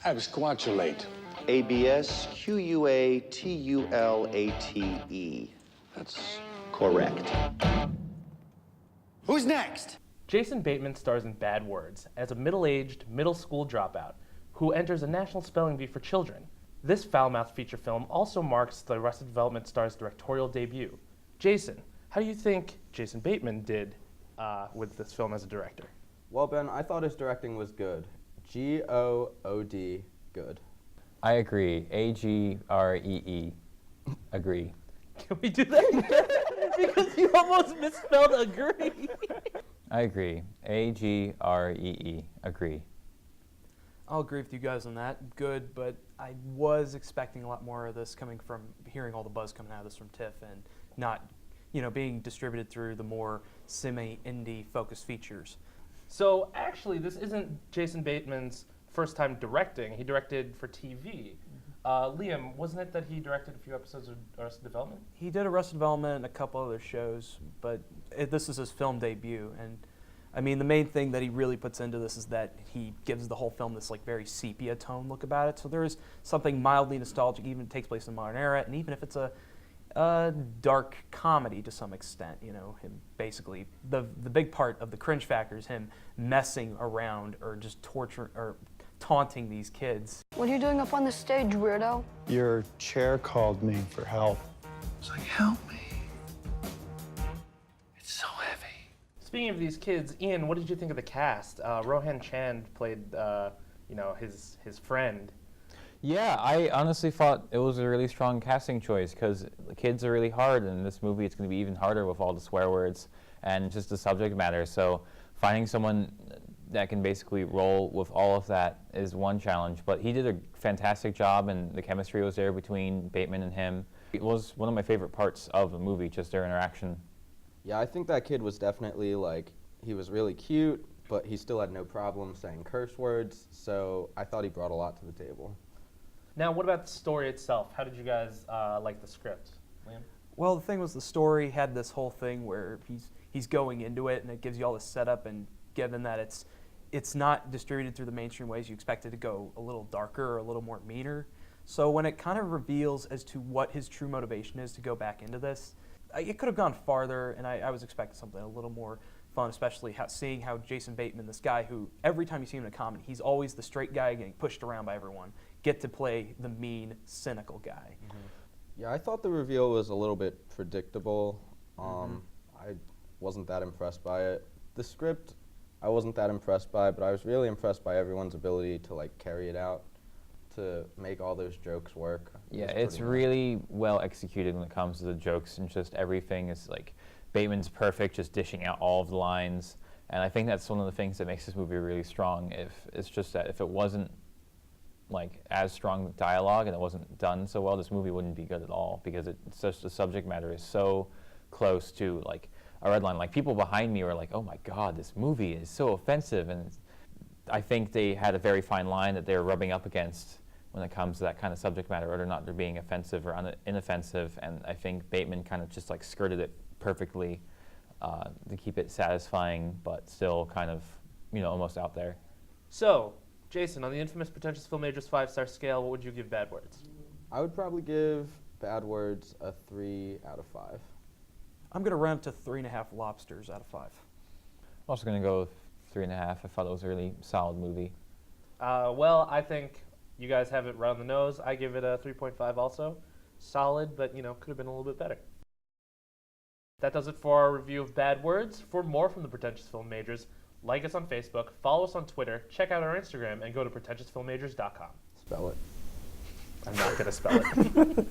Absquatulate. ABSQUATULATE. That's correct. Who's next? Jason Bateman stars in Bad Words as a middle-aged middle school dropout who enters a national spelling bee for children. This foul-mouthed feature film also marks the Arrested Development star's directorial debut. Jason, how do you think Jason Bateman did with this film as a director? Well, Ben, I thought his directing was good. G-O-O-D, good. I agree. A-G-R-E-E. Agree. Can we do that? Because you almost misspelled agree. I agree. A-G-R-E-E. Agree. I'll agree with you guys on that. Good, but I was expecting a lot more of this coming from hearing all the buzz coming out of this from TIFF and not, being distributed through the more semi-indie focused features. So actually, this isn't Jason Bateman's first time directing. He directed for TV. Liam, wasn't it that he directed a few episodes of Arrested Development? He did Arrested Development and a couple other shows, but this is his film debut. And I mean, the main thing that he really puts into this is that he gives the whole film this like very sepia tone look about it. So there is something mildly nostalgic, even if it takes place in the modern era, and even if it's a dark comedy to some extent, him basically, the big part of the cringe factor is him messing around or just torturing or taunting these kids. What are you doing up on the stage, weirdo? Your chair called me for help. It's like, help me. It's so heavy. Speaking of these kids, Ian, what did you think of the cast? Rohan Chand played, his friend. Yeah, I honestly thought it was a really strong casting choice because the kids are really hard, and in this movie it's going to be even harder with all the swear words and just the subject matter. So finding someone that can basically roll with all of that is one challenge. But he did a fantastic job, and the chemistry was there between Bateman and him. It was one of my favorite parts of the movie, just their interaction. Yeah, I think that kid was definitely he was really cute, but he still had no problem saying curse words, so I thought he brought a lot to the table. Now, what about the story itself? How did you guys like the script, Liam? Well, the thing was the story had this whole thing where he's going into it, and it gives you all this setup, and given that it's not distributed through the mainstream ways, you expect it to go a little darker or a little more meaner. So when it kind of reveals as to what his true motivation is to go back into this, it could have gone farther, and I was expecting something a little more fun, especially seeing how Jason Bateman, this guy who every time you see him in a comedy, he's always the straight guy getting pushed around by everyone, get to play the mean, cynical guy. Mm-hmm. Yeah, I thought the reveal was a little bit predictable. I wasn't that impressed by it. The script, I wasn't that impressed by, but I was really impressed by everyone's ability to carry it out, to make all those jokes work. Yeah, it's really well executed when it comes to the jokes, and just everything is Bateman's perfect, just dishing out all of the lines. And I think that's one of the things that makes this movie really strong. It's just that if it wasn't as strong with dialogue and it wasn't done so well, this movie wouldn't be good at all, because it's just the subject matter is so close to a red line. People behind me were like, oh my God, this movie is so offensive. And I think they had a very fine line that they were rubbing up against when it comes to that kind of subject matter, whether or not they're being offensive or inoffensive. And I think Bateman kind of just skirted it perfectly to keep it satisfying, but still kind of, almost out there. So, Jason, on the infamous Pretentious Film Majors 5-star scale, what would you give Bad Words? I would probably give Bad Words a 3 out of 5. I'm going to round to 3.5 lobsters out of 5. I'm also going to go with 3.5. I thought it was a really solid movie. Well, I think you guys have it right on the nose. I give it a 3.5 also. Solid, but, could have been a little bit better. That does it for our review of Bad Words. For more from the Pretentious Film Majors, like us on Facebook, follow us on Twitter, check out our Instagram, and go to pretentiousfilmmajors.com. Spell it. I'm not going to spell it. Pretenten.